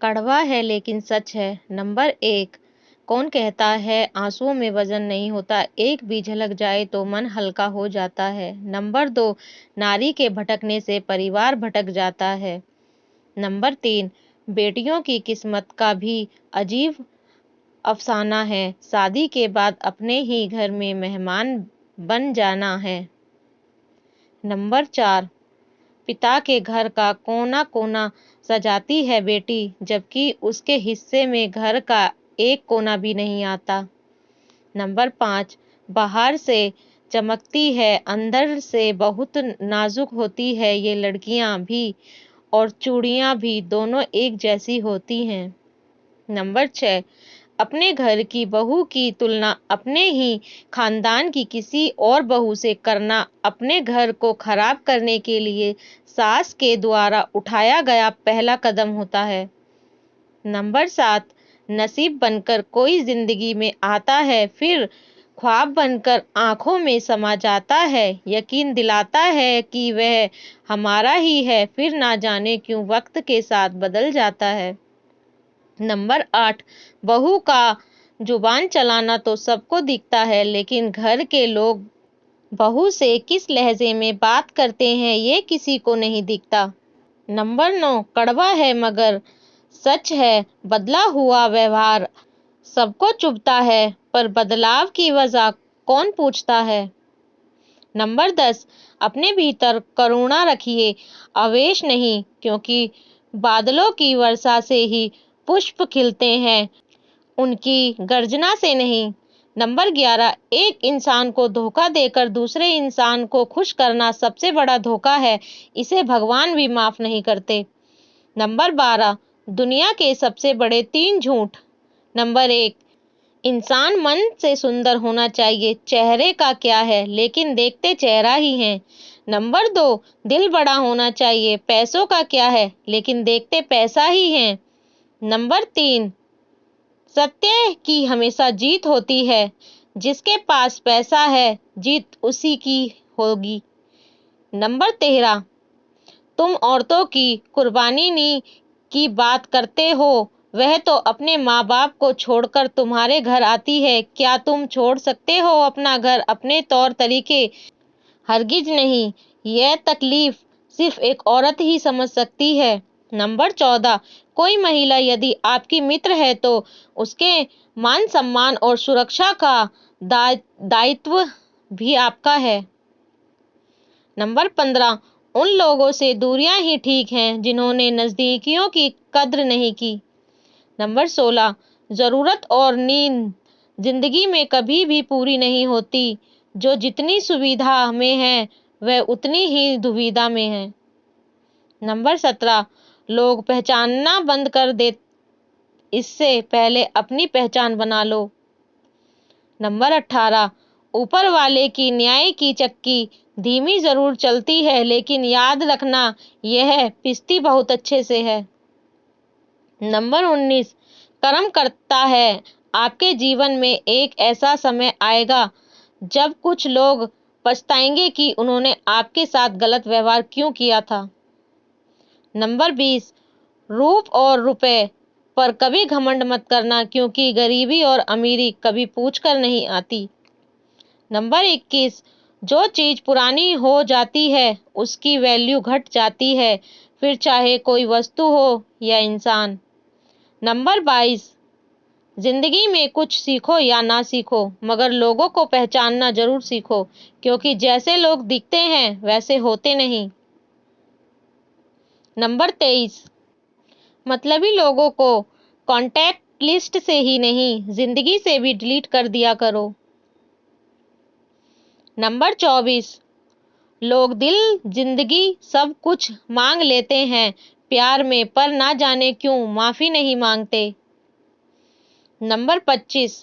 कड़वा है लेकिन सच है। नंबर 1, कौन कहता है आंसुओं में वजन नहीं होता, एक भी झलक जाए तो मन हल्का हो जाता है। नंबर 2, नारी के भटकने से परिवार भटक जाता है। नंबर 3, बेटियों की किस्मत का भी अजीब अफसाना है, शादी के बाद अपने ही घर में मेहमान बन जाना है। नंबर 4, पिता के घर का कोना कोना सजाती है बेटी, जबकि उसके हिस्से में घर का एक कोना भी नहीं आता। नंबर 5, बाहर से चमकती है, अंदर से बहुत नाजुक होती है ये लड़कियां भी, और चूड़ियां भी दोनों एक जैसी होती हैं। नंबर 6, अपने घर की बहू की तुलना अपने ही खानदान की किसी और बहू से करना अपने घर को खराब करने के लिए सास के द्वारा उठाया गया पहला कदम होता है। नंबर 7, नसीब बनकर कोई जिंदगी में आता है, फिर ख्वाब बनकर आंखों में समा जाता है, यकीन दिलाता है कि वह हमारा ही है, फिर ना जाने क्यों वक्त के साथ बदल जाता है। नंबर 8, बहू का जुबान चलाना तो सबको दिखता है, लेकिन घर के लोग बहू से किस लहजे में बात करते हैं ये किसी को नहीं दिखता। नंबर 9, कड़वा है मगर सच है, बदला हुआ व्यवहार सबको चुभता है, पर बदलाव की वजह कौन पूछता है। नंबर 10, अपने भीतर करुणा रखिए, आवेश नहीं, क्योंकि बादलों की वर्षा से ही पुष्प खिलते हैं, उनकी गर्जना से नहीं। नंबर 11, एक इंसान को धोखा देकर दूसरे इंसान को खुश करना सबसे बड़ा धोखा है, इसे भगवान भी माफ नहीं करते। नंबर 12, दुनिया के सबसे बड़े 3 झूठ। नंबर 1, इंसान मन से सुंदर होना चाहिए, चेहरे का क्या है, लेकिन देखते चेहरा ही है। नंबर 2, दिल बड़ा होना चाहिए, पैसों का क्या है, लेकिन देखते पैसा ही है। नंबर 3, सत्य की हमेशा जीत होती है, जिसके पास पैसा है जीत उसी की होगी। नंबर 13, तुम औरतों की कुर्बानी की बात करते हो, वह तो अपने माँ बाप को छोड़कर तुम्हारे घर आती है, क्या तुम छोड़ सकते हो अपना घर, अपने तौर तरीके? हरगिज नहीं, यह तकलीफ सिर्फ एक औरत ही समझ सकती है। नंबर 14, कोई महिला यदि आपकी मित्र है तो उसके मान सम्मान और सुरक्षा का दायित्व भी आपका है। नंबर 15, उन लोगों से दूरियां ही ठीक हैं जिन्होंने नजदीकियों की कद्र नहीं की। नंबर 16, जरूरत और नींद जिंदगी में कभी भी पूरी नहीं होती, जो जितनी सुविधा में है वह उतनी ही दुविधा में है। नंबर 17, लोग पहचानना बंद कर दे, इससे पहले अपनी पहचान बना लो। नंबर 18, ऊपर वाले की न्याय की चक्की धीमी जरूर चलती है, लेकिन याद रखना यह पिसती बहुत अच्छे से है। नंबर 19, कर्म करता है, आपके जीवन में एक ऐसा समय आएगा जब कुछ लोग पछताएंगे कि उन्होंने आपके साथ गलत व्यवहार क्यों किया था। नंबर 20, रूप और रुपए पर कभी घमंड मत करना, क्योंकि गरीबी और अमीरी कभी पूछ कर नहीं आती। नंबर 21, जो चीज पुरानी हो जाती है उसकी वैल्यू घट जाती है, फिर चाहे कोई वस्तु हो या इंसान। नंबर 22, जिंदगी में कुछ सीखो या ना सीखो, मगर लोगों को पहचानना जरूर सीखो, क्योंकि जैसे लोग दिखते हैं वैसे होते नहीं। नंबर 23, मतलबी लोगों को कांटेक्ट लिस्ट से ही नहीं, जिंदगी से भी डिलीट कर दिया करो। नंबर 24, लोग दिल जिंदगी सब कुछ मांग लेते हैं प्यार में, पर ना जाने क्यों माफी नहीं मांगते। नंबर 25,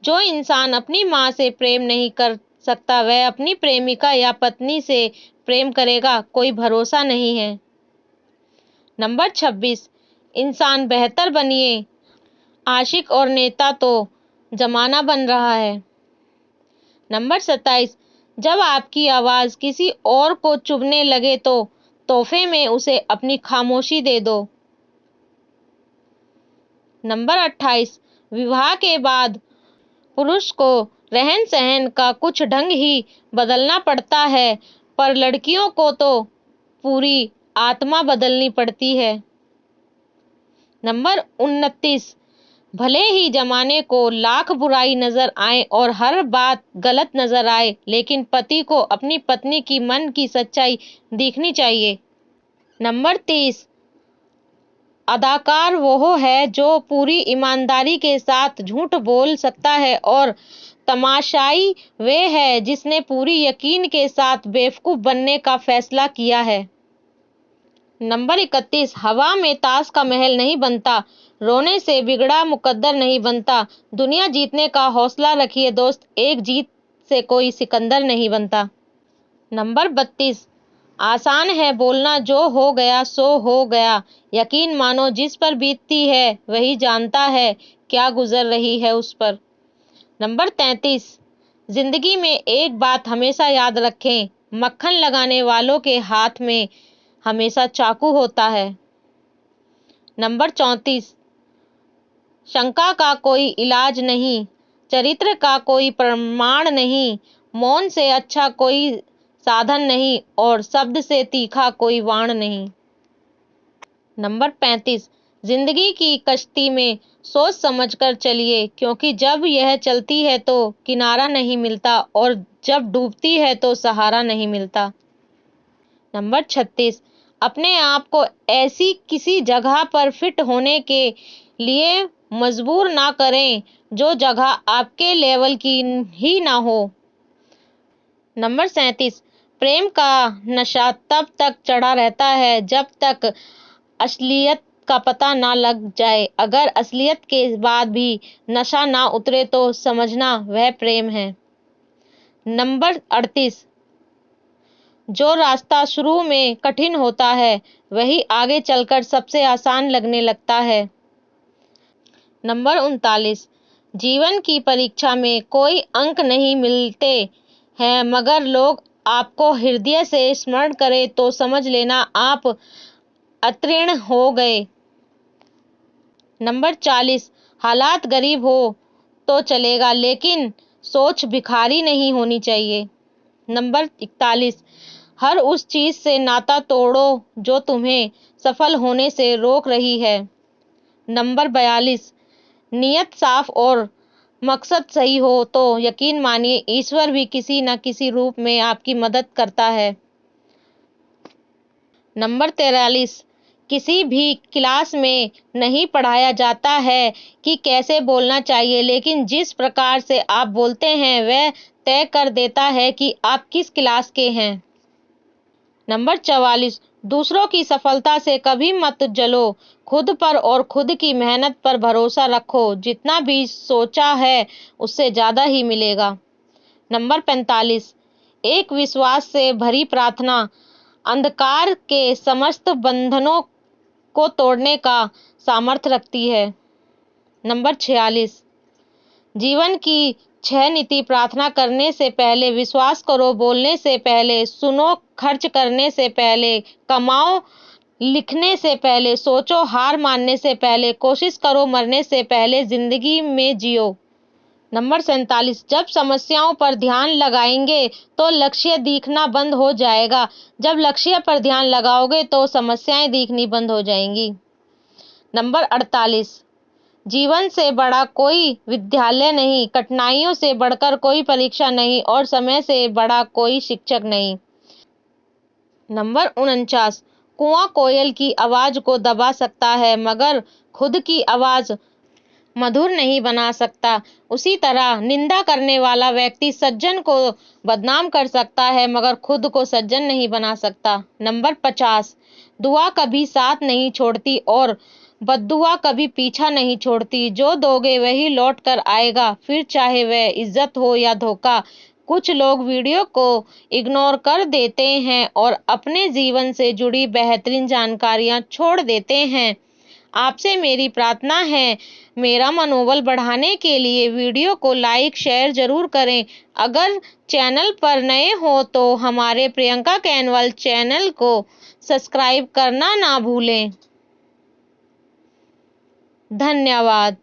जो इंसान अपनी माँ से प्रेम नहीं कर सकता वह अपनी प्रेमिका या पत्नी से प्रेम करेगा, कोई भरोसा नहीं है। नंबर 26, इंसान बेहतर बनिए, आशिक और नेता तो जमाना बन रहा है। नंबर 27, जब आपकी आवाज किसी और को चुभने लगे तो तोहफे में उसे अपनी खामोशी दे दो। नंबर 28, विवाह के बाद पुरुष को रहन सहन का कुछ ढंग ही बदलना पड़ता है, पर लड़कियों को तो पूरी आत्मा बदलनी पड़ती है। नंबर 29, भले ही जमाने को लाख बुराई नजर आए और हर बात गलत नजर आए, लेकिन पति को अपनी पत्नी की मन की सच्चाई दिखनी चाहिए। नंबर 30, अदाकार वो है जो पूरी ईमानदारी के साथ झूठ बोल सकता है और तमाशाई वे है जिसने पूरी यकीन के साथ बेवकूफ बनने का फैसला किया है। नंबर 31, हवा में ताश का महल नहीं बनता, रोने से बिगड़ा मुकद्दर नहीं बनता। दुनिया जीतने का हौसला रखिए दोस्त, एक जीत से कोई सिकंदर नहीं बनता। नंबर 32, आसान है बोलना जो हो गया सो हो गया, यकीन मानो जिस पर बीतती है वही जानता है क्या गुजर रही है उस पर। नंबर 33, जिंदगी में एक बात हमेशा याद रखें, मक्खन लगाने वालों के हाथ में हमेशा चाकू होता है। नंबर 34, शंका का कोई इलाज नहीं, चरित्र का कोई प्रमाण नहीं, मौन से अच्छा कोई साधन नहीं और शब्द से तीखा कोई वाण नहीं। नंबर 35, जिंदगी की कश्ती में सोच समझकर चलिए, क्योंकि जब यह चलती है तो किनारा नहीं मिलता और जब डूबती है तो सहारा नहीं मिलता। नंबर 36, अपने आप को ऐसी किसी जगह पर फिट होने के लिए मजबूर ना करें जो जगह आपके लेवल की ही ना हो। नंबर 37, प्रेम का नशा तब तक चढ़ा रहता है जब तक असलियत का पता ना लग जाए, अगर असलियत के बाद भी नशा ना उतरे तो समझना वह प्रेम है। नंबर 38, जो रास्ता शुरू में कठिन होता है वही आगे चलकर सबसे आसान लगने लगता है। नंबर 39, जीवन की परीक्षा में कोई अंक नहीं मिलते हैं, मगर लोग आपको हृदय से स्मरण करें तो समझ लेना आप उत्तीर्ण हो गए। नंबर 40, हालात गरीब हो तो चलेगा लेकिन सोच भिखारी नहीं होनी चाहिए। नंबर 41, हर उस चीज से नाता तोड़ो जो तुम्हें सफल होने से रोक रही है। नंबर 42, नियत साफ और मकसद सही हो तो यकीन मानिए ईश्वर भी किसी न किसी रूप में आपकी मदद करता है। नंबर 43, किसी भी क्लास में नहीं पढ़ाया जाता है कि कैसे बोलना चाहिए, लेकिन जिस प्रकार से आप बोलते हैं वह तय कर देता है कि आप किस क्लास के हैं। नंबर 44, दूसरों की सफलता से कभी मत जलो, खुद पर और खुद की मेहनत पर भरोसा रखो, जितना भी सोचा है उससे ज्यादा ही मिलेगा। नंबर 45, एक विश्वास से भरी प्रार्थना अंधकार के समस्त बंधनों को तोड़ने का सामर्थ्य रखती है। नंबर 46, जीवन की 6 नीति, प्रार्थना करने से पहले, विश्वास करो बोलने से पहले, सुनो खर्च करने से पहले, कमाओ लिखने से पहले, सोचो हार मानने से पहले, कोशिश करो मरने से पहले, जिंदगी में जियो। नंबर 47, जब समस्याओं पर ध्यान लगाएंगे तो लक्ष्य दिखना बंद हो जाएगा, जब लक्ष्य पर ध्यान लगाओगे तो समस्याएं दिखनी बंद हो जाएंगी। नंबर 48, जीवन से बड़ा कोई विद्यालय नहीं, कठिनाइयों से बढ़कर कोई परीक्षा नहीं और समय से बड़ा कोई शिक्षक नहीं। नंबर 49, कुआं कोयल की आवाज को दबा सकता है मगर खुद की आवाज मधुर नहीं बना सकता। उसी तरह निंदा करने वाला व्यक्ति सज्जन को बदनाम कर सकता है मगर खुद को सज्जन नहीं बना सकता। नंबर 50, दुआ कभी साथ नहीं छोड़ती और बद्दुआ कभी पीछा नहीं छोड़ती, जो दोगे वही लौट कर आएगा, फिर चाहे वह इज्जत हो या धोखा। कुछ लोग वीडियो को इग्नोर कर देते हैं और अपने जीवन से जुड़ी बेहतरीन जानकारियां छोड़ देते हैं। आपसे मेरी प्रार्थना है, मेरा मनोबल बढ़ाने के लिए वीडियो को लाइक शेयर जरूर करें। अगर चैनल पर नए हो तो हमारे प्रियंका कैनवल चैनल को सब्सक्राइब करना ना भूलें। धन्यवाद।